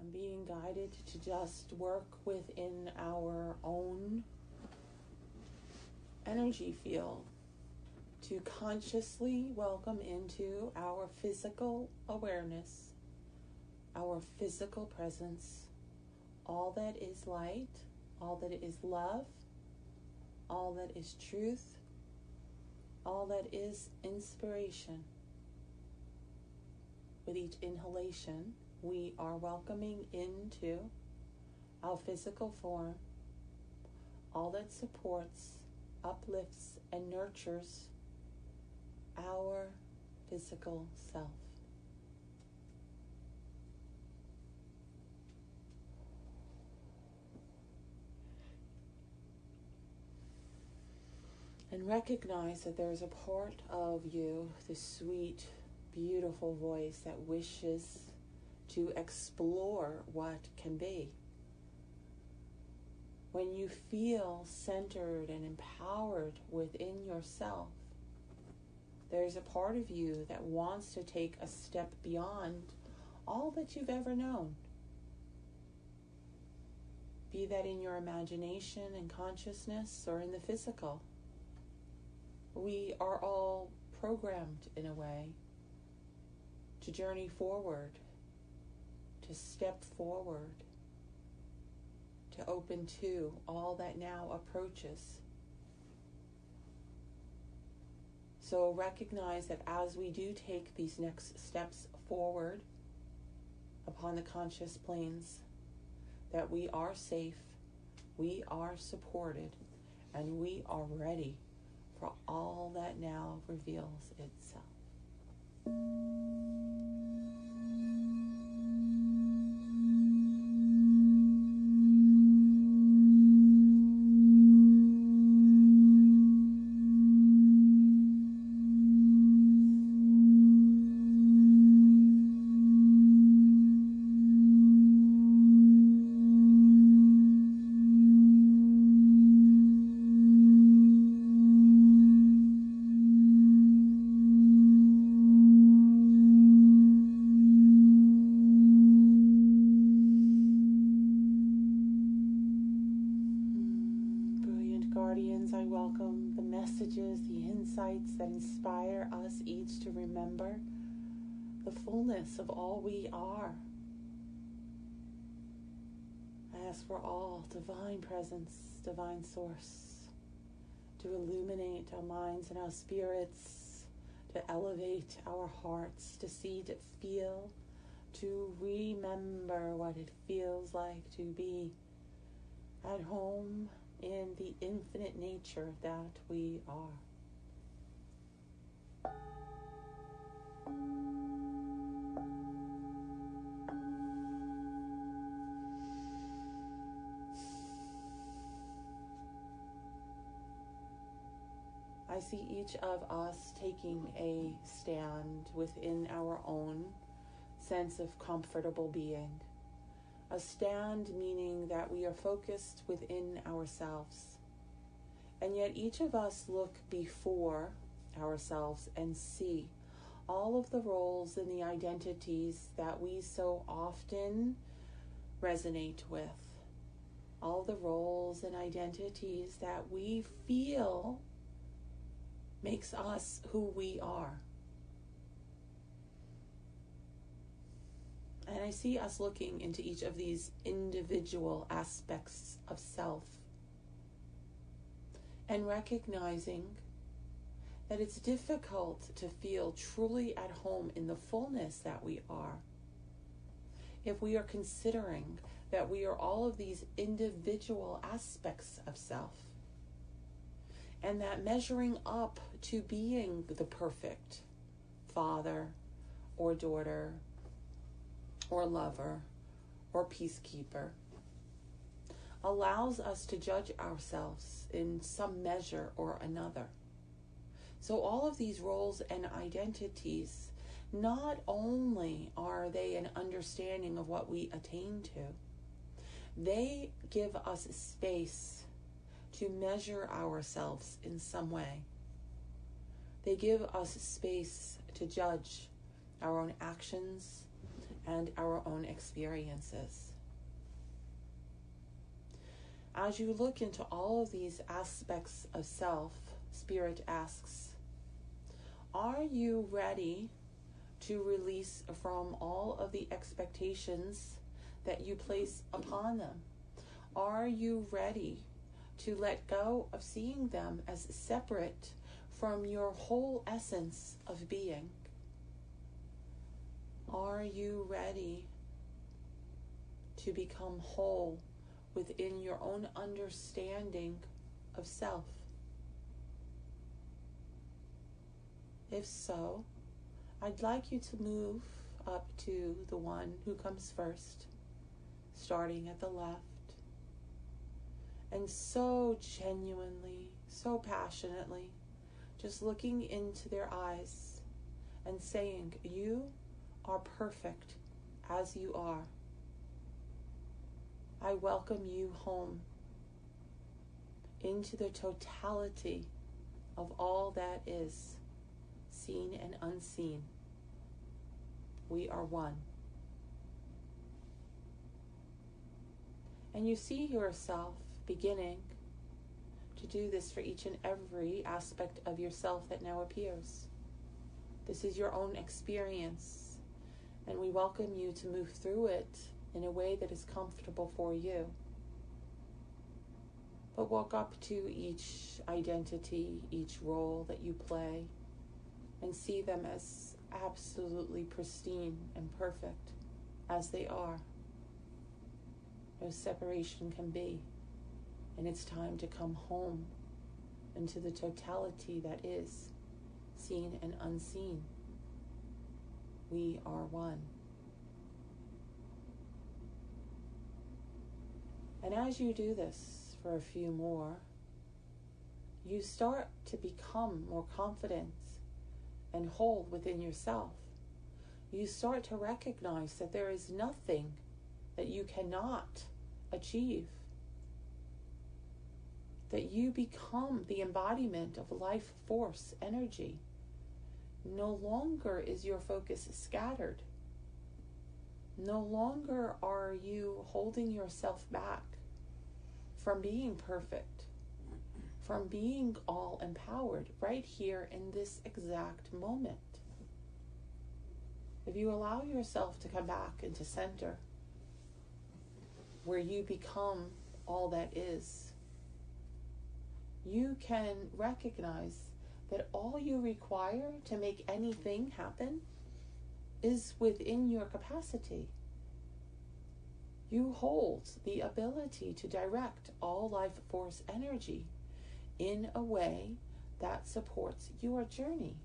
I'm being guided to just work within our own energy field, to consciously welcome into our physical awareness, our physical presence, all that is light, all that is love, all that is truth, all that is inspiration. With each inhalation, we are welcoming into our physical form all that supports, uplifts, and nurtures our physical self. And recognize that there is a part of you, this sweet, beautiful voice that wishes to explore what can be. When you feel centered and empowered within yourself, there's a part of you that wants to take a step beyond all that you've ever known. Be that in your imagination and consciousness or in the physical. We are all programmed in a way to journey forward, to step forward, to open to all that now approaches. So recognize that as we do take these next steps forward upon the conscious planes, that we are safe, we are supported, and we are ready for all that now reveals itself. I welcome the messages, the insights that inspire us each to remember the fullness of all we are. I ask for all divine presence, divine source, to illuminate our minds and our spirits, to elevate our hearts, to see, to feel, to remember what it feels like to be at home in the infinite nature that we are. I see each of us taking a stand within our own sense of comfortable being. A stand meaning that we are focused within ourselves. And yet each of us look before ourselves and see all of the roles and the identities that we so often resonate with. All the roles and identities that we feel makes us who we are. And I see us looking into each of these individual aspects of self and recognizing that it's difficult to feel truly at home in the fullness that we are if we are considering that we are all of these individual aspects of self, and that measuring up to being the perfect father or daughter or lover or peacekeeper allows us to judge ourselves in some measure or another. So all of these roles and identities, not only are they an understanding of what we attain to, they give us space to measure ourselves in some way. They give us space to judge our own actions, and our own experiences. As you look into all of these aspects of self, Spirit asks, are you ready to release from all of the expectations that you place upon them? Are you ready to let go of seeing them as separate from your whole essence of being? Are you ready to become whole within your own understanding of self? If so, I'd like you to move up to the one who comes first, starting at the left, and so genuinely, so passionately, just looking into their eyes and saying, you are perfect as you are. I welcome you home into the totality of all that is, seen and unseen. We are one. And you see yourself beginning to do this for each and every aspect of yourself that now appears. This is your own experience, and we welcome you to move through it in a way that is comfortable for you. But walk up to each identity, each role that you play, and see them as absolutely pristine and perfect as they are. No separation can be, and it's time to come home into the totality that is, seen and unseen. We are one. And as you do this for a few more, you start to become more confident and whole within yourself. You start to recognize that there is nothing that you cannot achieve. That you become the embodiment of life force energy. No longer is your focus scattered. No longer are you holding yourself back from being perfect, from being all empowered right here in this exact moment. If you allow yourself to come back into center, where you become all that is, you can recognize that all you require to make anything happen is within your capacity. You hold the ability to direct all life force energy in a way that supports your journey.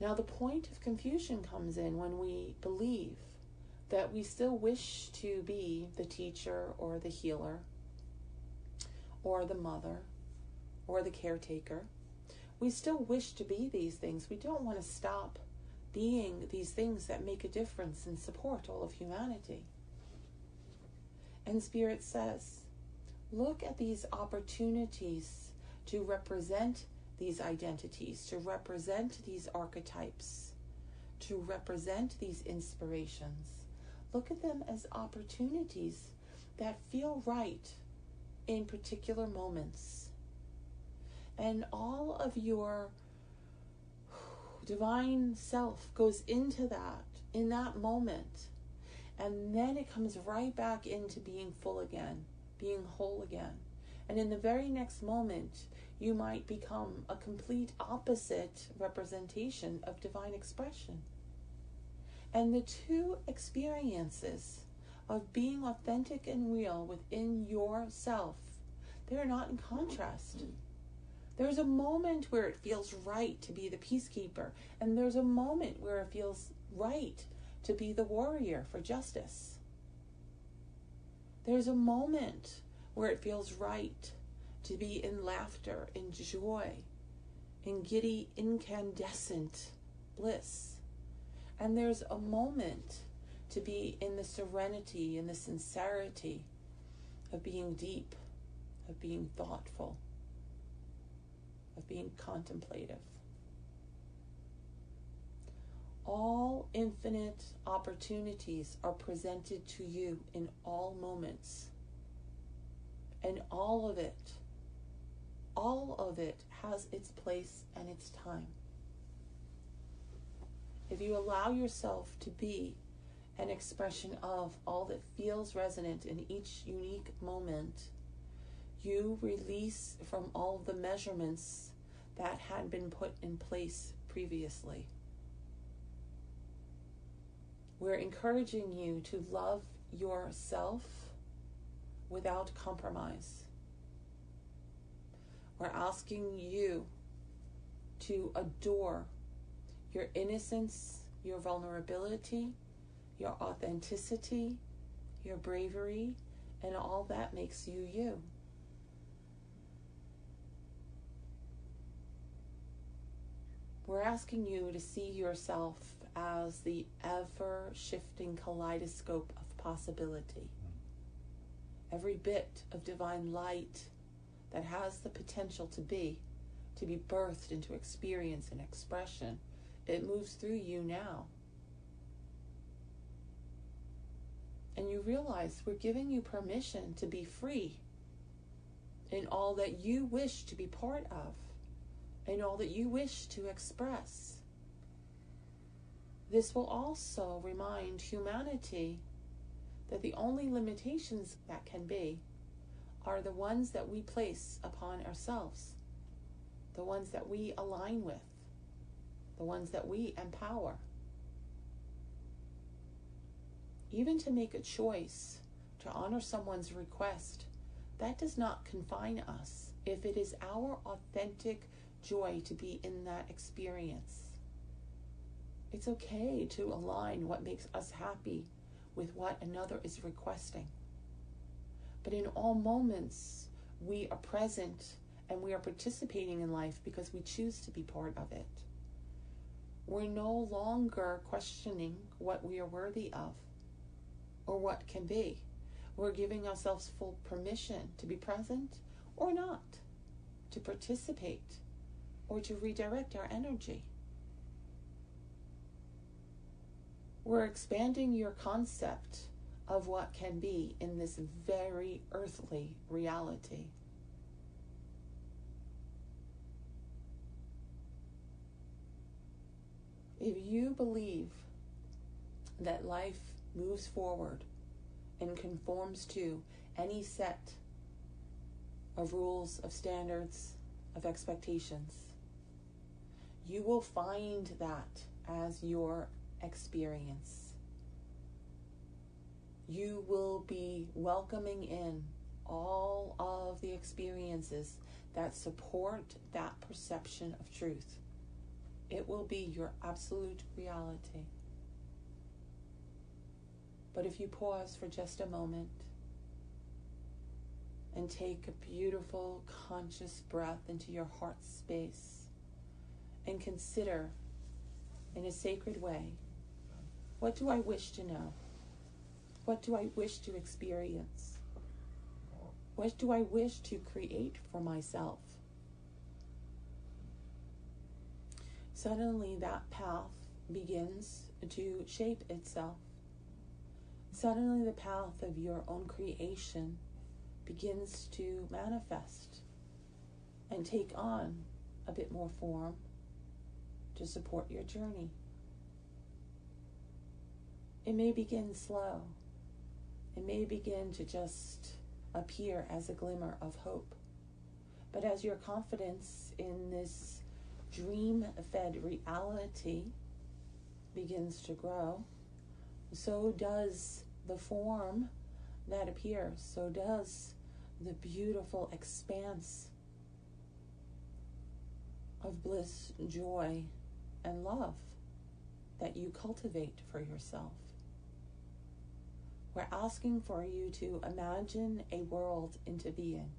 Now, the point of confusion comes in when we believe that we still wish to be the teacher or the healer or the mother or the caretaker. We still wish to be these things. We don't want to stop being these things that make a difference and support all of humanity. And Spirit says, look at these opportunities to represent these identities, to represent these archetypes, to represent these inspirations. Look at them as opportunities that feel right in particular moments. And all of your divine self goes into that, in that moment. And then it comes right back into being full again, being whole again. And in the very next moment, you might become a complete opposite representation of divine expression. And the two experiences of being authentic and real within yourself, they're not in contrast. There's a moment where it feels right to be the peacekeeper, and there's a moment where it feels right to be the warrior for justice. There's a moment where it feels right to be in laughter, in joy, in giddy, incandescent bliss. And there's a moment to be in the serenity and the sincerity of being deep, of being thoughtful, of being contemplative. All infinite opportunities are presented to you in all moments. And all of it has its place and its time. If you allow yourself to be an expression of all that feels resonant in each unique moment, you release from all the measurements that had been put in place previously. We're encouraging you to love yourself without compromise. We're asking you to adore your innocence, your vulnerability, your authenticity, your bravery, and all that makes you you. We're asking you to see yourself as the ever-shifting kaleidoscope of possibility. Every bit of divine light that has the potential to be birthed into experience and expression, it moves through you now. And you realize we're giving you permission to be free in all that you wish to be part of, in all that you wish to express. This will also remind humanity that the only limitations that can be are the ones that we place upon ourselves, the ones that we align with, the ones that we empower. Even to make a choice to honor someone's request, that does not confine us if it is our authentic joy to be in that experience. It's okay to align what makes us happy with what another is requesting. But in all moments, we are present and we are participating in life because we choose to be part of it. We're no longer questioning what we are worthy of or what can be. We're giving ourselves full permission to be present or not, to participate or to redirect our energy. We're expanding your concept of what can be in this very earthly reality. If you believe that life moves forward and conforms to any set of rules, of standards, of expectations, you will find that as your experience. You will be welcoming in all of the experiences that support that perception of truth. It will be your absolute reality. But if you pause for just a moment and take a beautiful conscious breath into your heart space and consider in a sacred way, what do I wish to know? What do I wish to experience? What do I wish to create for myself? Suddenly that path begins to shape itself. Suddenly the path of your own creation begins to manifest and take on a bit more form to support your journey. It may begin slow. It may begin to just appear as a glimmer of hope. But as your confidence in this dream-fed reality begins to grow, so does the form that appears, so does the beautiful expanse of bliss, joy, and love that you cultivate for yourself. We're asking for you to imagine a world into being.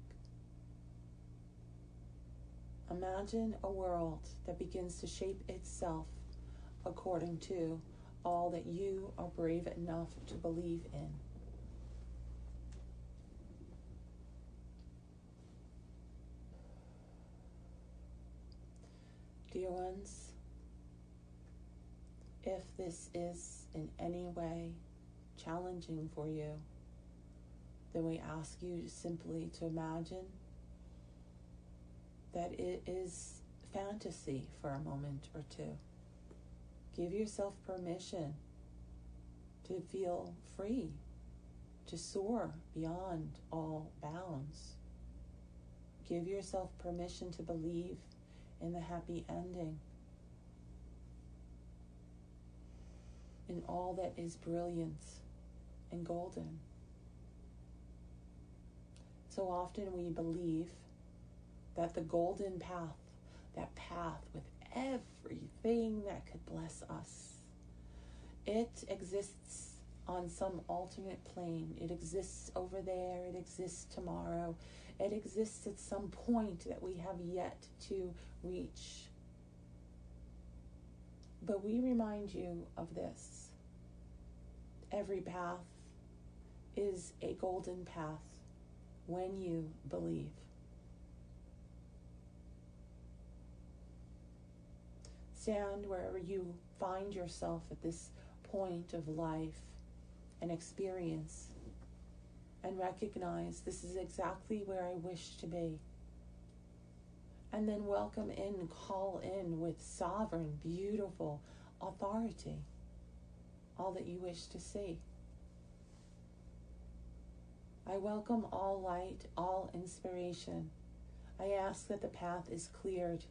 Imagine a world that begins to shape itself according to all that you are brave enough to believe in. Dear ones, If this is in any way challenging for you, then we ask you simply to imagine that it is fantasy for a moment or two. Give yourself permission to feel free, to soar beyond all bounds. Give yourself permission to believe in the happy ending, in all that is brilliant and golden. So often we believe that the golden path, that path with everything that could bless us, it exists on some alternate plane. It exists over there. It exists tomorrow. It exists at some point that we have yet to reach. But we remind you of this. Every path is a golden path when you believe. Stand wherever you find yourself at this point of life and experience, and recognize this is exactly where I wish to be. And then welcome in, call in with sovereign, beautiful authority all that you wish to see. I welcome all light, all inspiration. I ask that the path is cleared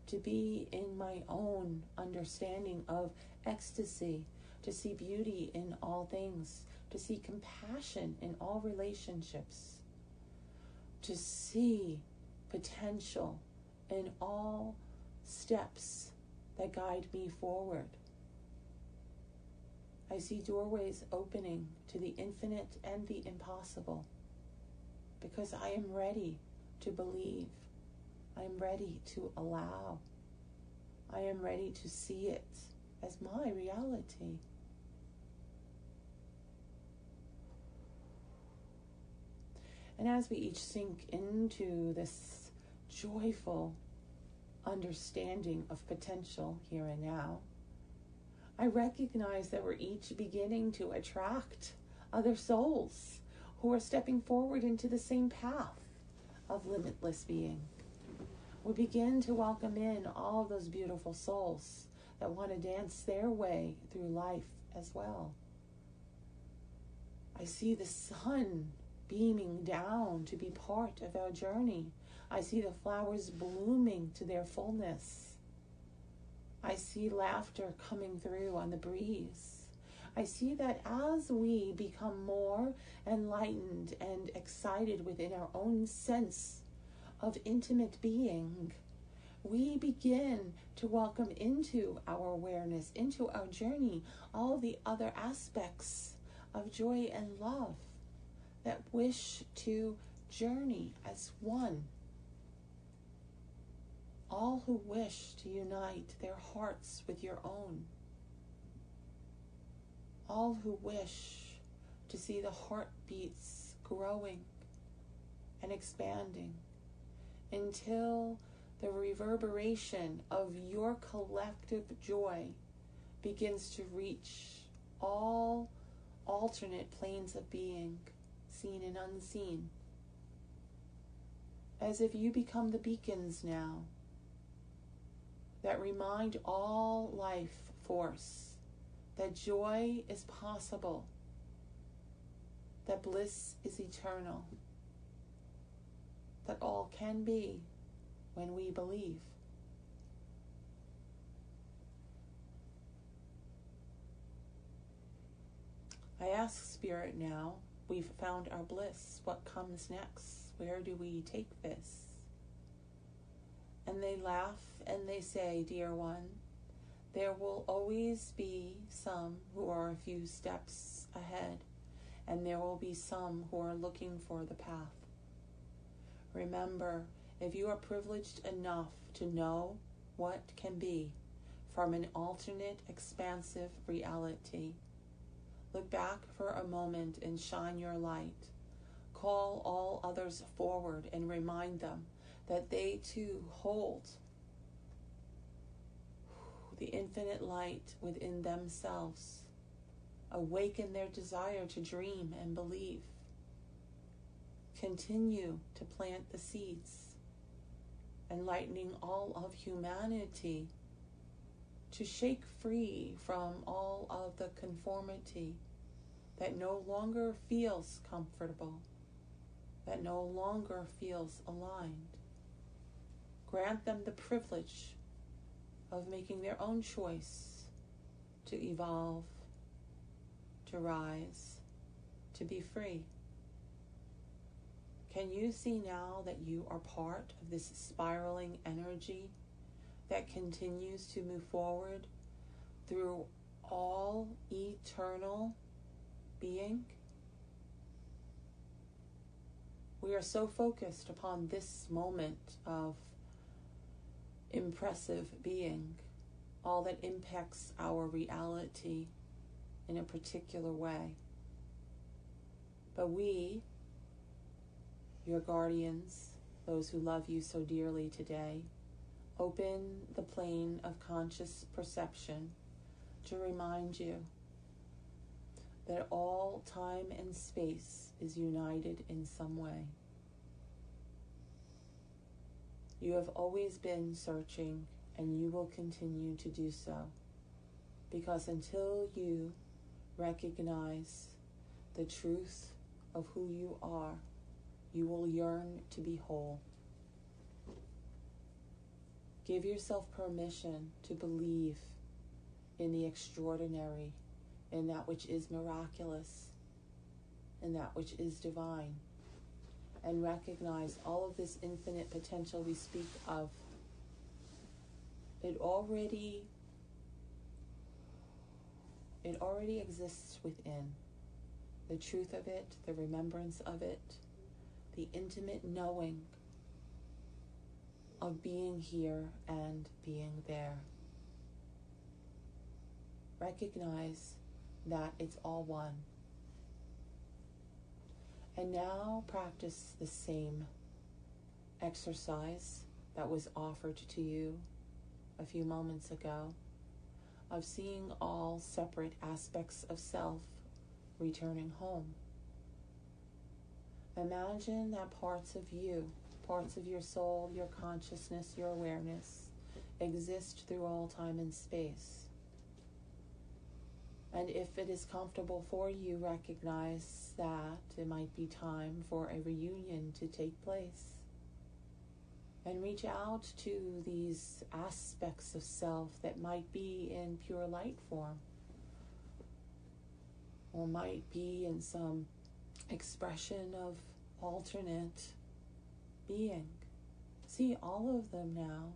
to be in my own understanding of ecstasy, to see beauty in all things, to see compassion in all relationships, to see potential in all steps that guide me forward. I see doorways opening to the infinite and the impossible, because I am ready to believe. I am ready to allow. I am ready to see it as my reality. And as we each sink into this joyful understanding of potential here and now, I recognize that we're each beginning to attract other souls who are stepping forward into the same path of limitless being. We begin to welcome in all of those beautiful souls that want to dance their way through life as well. I see the sun beaming down to be part of our journey. I see the flowers blooming to their fullness. I see laughter coming through on the breeze. I see that as we become more enlightened and excited within our own sense of intimate being, we begin to welcome into our awareness, into our journey, all the other aspects of joy and love that wish to journey as one. All who wish to unite their hearts with your own. All who wish to see the heartbeats growing and expanding until the reverberation of your collective joy begins to reach all alternate planes of being, seen and unseen. As if you become the beacons now that remind all life force that joy is possible, that bliss is eternal, that all can be when we believe. I ask Spirit now, we've found our bliss. What comes next? Where do we take this? And they laugh and they say, dear one, there will always be some who are a few steps ahead, and there will be some who are looking for the path. Remember, if you are privileged enough to know what can be from an alternate, expansive reality, look back for a moment and shine your light. Call all others forward and remind them that they too hold the infinite light within themselves. Awaken their desire to dream and believe. Continue to plant the seeds, enlightening all of humanity to shake free from all of the conformity that no longer feels comfortable, that no longer feels aligned. Grant them the privilege of making their own choice to evolve, to rise, to be free. Can you see now that you are part of this spiraling energy that continues to move forward through all eternal being? We are so focused upon this moment of impressive being, all that impacts our reality in a particular way. But we, your guardians, those who love you so dearly today, open the plane of conscious perception to remind you that all time and space is united in some way. You have always been searching, and you will continue to do so, because until you recognize the truth of who you are, you will yearn to be whole. Give yourself permission to believe in the extraordinary, in that which is miraculous, in that which is divine, and recognize all of this infinite potential we speak of. It already exists within. The truth of it, the remembrance of it, the intimate knowing of being here and being there. Recognize that it's all one. And now practice the same exercise that was offered to you a few moments ago, of seeing all separate aspects of self returning home. Imagine that parts of you, parts of your soul, your consciousness, your awareness, exist through all time and space. And if it is comfortable for you, recognize that it might be time for a reunion to take place. And reach out to these aspects of self that might be in pure light form, or might be in some expression of alternate being. See all of them now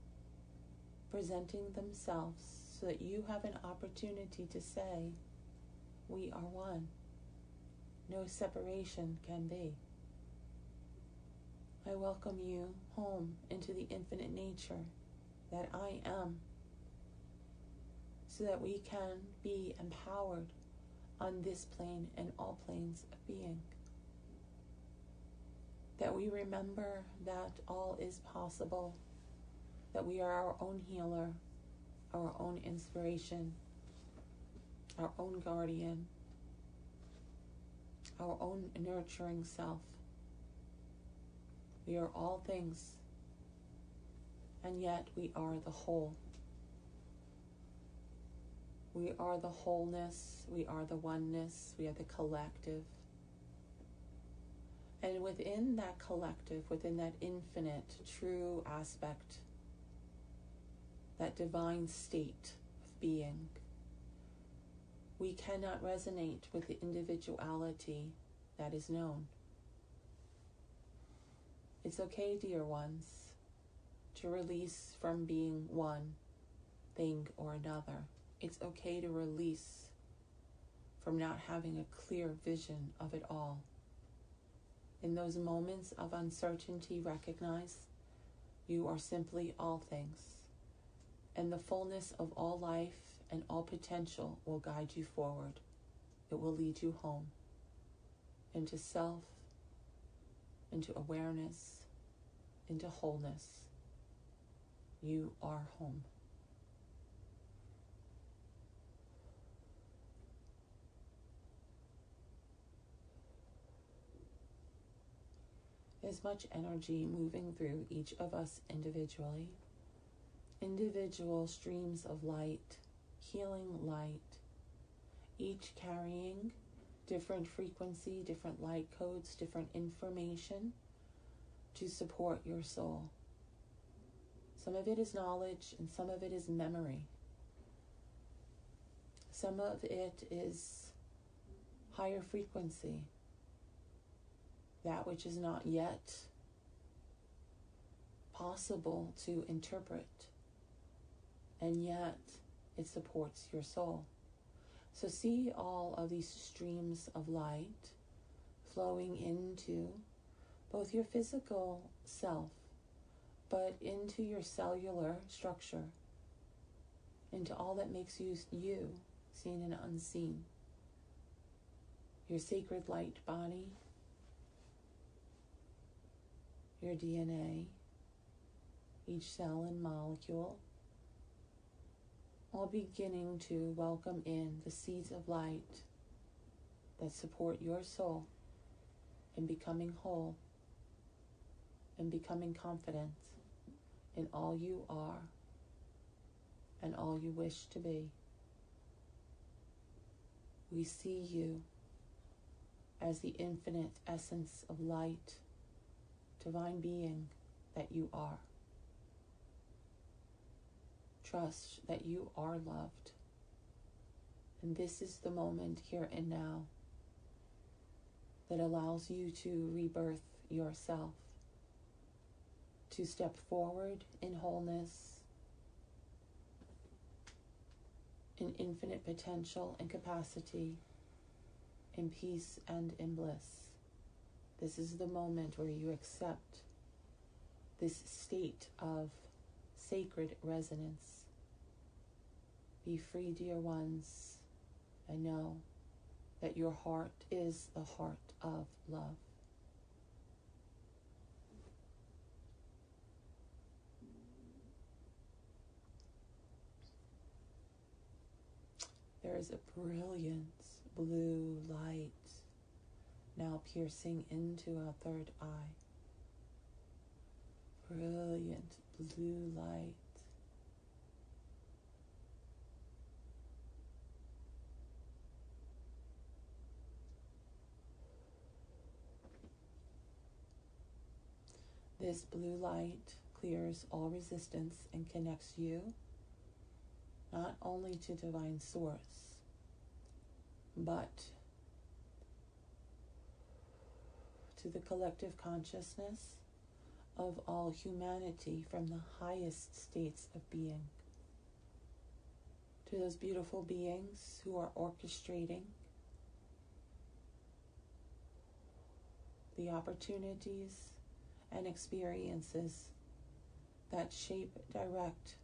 presenting themselves so that you have an opportunity to say, we are one. No separation can be. I welcome you home into the infinite nature that I am, so that we can be empowered on this plane and all planes of being. That we remember that all is possible, that we are our own healer, our own inspiration, our own guardian, our own nurturing self. We are all things, and yet we are the whole. We are the wholeness, we are the oneness, we are the collective. And within that collective, within that infinite, true aspect, that divine state of being, we cannot resonate with the individuality that is known. It's okay, dear ones, to release from being one thing or another. It's okay to release from not having a clear vision of it all. In those moments of uncertainty, recognize you are simply all things, and the fullness of all life and all potential will guide you forward. It will lead you home, into self, into awareness, into wholeness. You are home. as much energy moving through each of us individually. Individual streams of light, healing light, each carrying different frequency, different light codes, different information to support your soul. Some of it is knowledge and some of it is memory. Some of it is higher frequency, that which is not yet possible to interpret, and yet it supports your soul. So see all of these streams of light flowing into both your physical self, but into your cellular structure, into all that makes you, seen and unseen. Your sacred light body, your DNA, each cell and molecule, all beginning to welcome in the seeds of light that support your soul in becoming whole and becoming confident in all you are and all you wish to be. We see you as the infinite essence of light, divine being that you are. Trust that you are loved. And this is the moment here and now that allows you to rebirth yourself, to step forward in wholeness, in infinite potential and capacity, in peace and in bliss. This is the moment where you accept this state of sacred resonance. Be free, dear ones, and know that your heart is the heart of love. There is a brilliant blue light now piercing into our third eye. Brilliant blue light. This blue light clears all resistance and connects you not only to divine source, but to the collective consciousness of all humanity from the highest states of being, to those beautiful beings who are orchestrating the opportunities and experiences that shape, direct,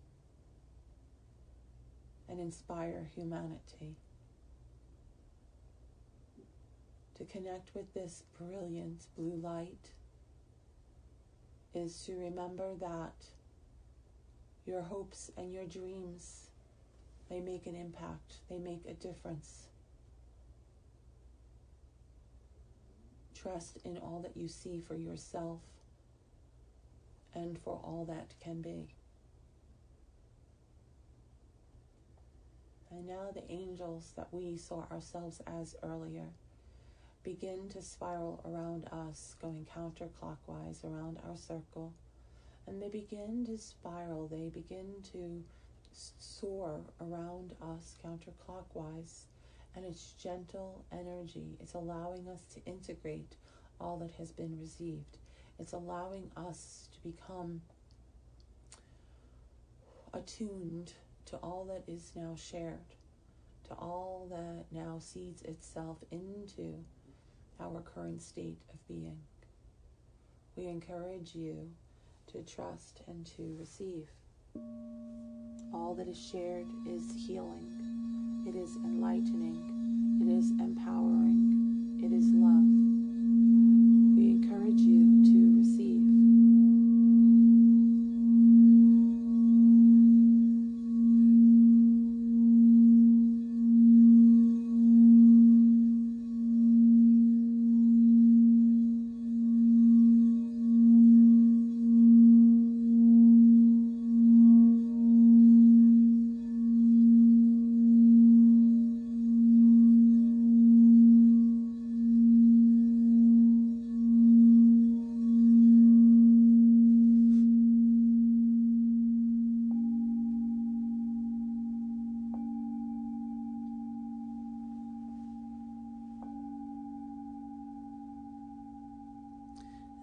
and inspire humanity. To connect with this brilliant blue light is to remember that your hopes and your dreams, they make an impact, they make a difference. Trust in all that you see for yourself and for all that can be. And now the angels that we saw ourselves as earlier begin to spiral around us, going counterclockwise around our circle. And they begin to spiral, they begin to soar around us counterclockwise. And it's gentle energy. It's allowing us to integrate all that has been received. It's allowing us to become attuned to all that is now shared, to all that now seeds itself into our current state of being. We encourage you to trust and to receive. All that is shared is healing. It is enlightening. It is empowering. It is love. We encourage you to receive.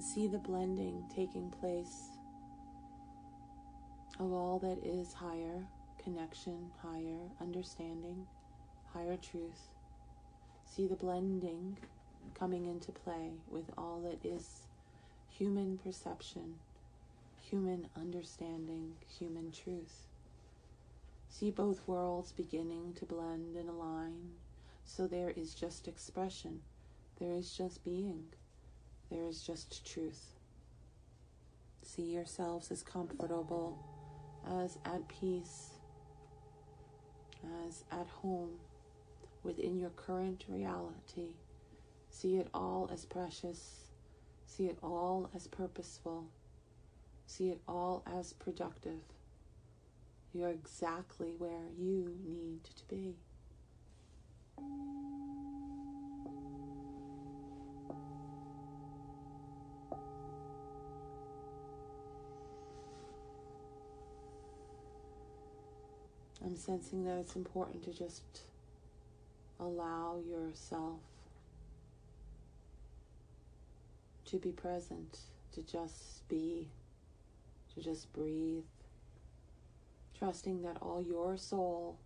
See the blending taking place of all that is higher connection, higher understanding, higher truth. See the blending coming into play with all that is human perception, human understanding, human truth. See both worlds beginning to blend and align, so there is just expression, there is just being, there is just truth. See yourselves as comfortable, as at peace, as at home within your current reality. See it all as precious. See it all as purposeful. See it all as productive. You're exactly where you need to be. I'm sensing that it's important to just allow yourself to be present, to just be, to just breathe, trusting that all your soul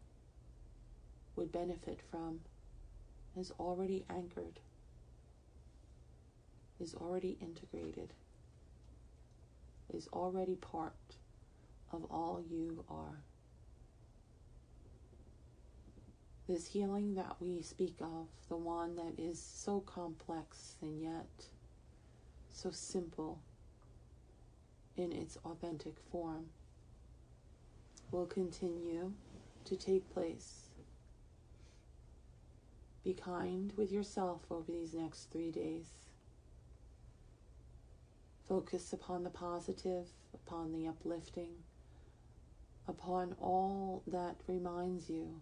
would benefit from is already anchored, is already integrated, is already part of all you are. This healing that we speak of, the one that is so complex and yet so simple in its authentic form, will continue to take place. Be kind with yourself over these next 3 days. Focus upon the positive, upon the uplifting, upon all that reminds you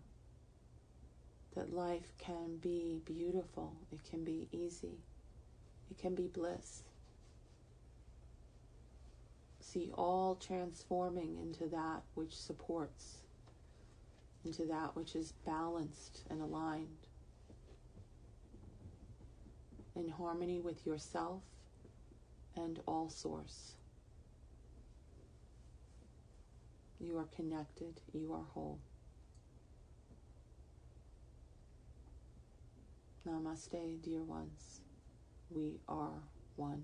that life can be beautiful, it can be easy, it can be bliss. See all transforming into that which supports, into that which is balanced and aligned, in harmony with yourself and all source. You are connected, you are whole. Namaste, dear ones. We are one.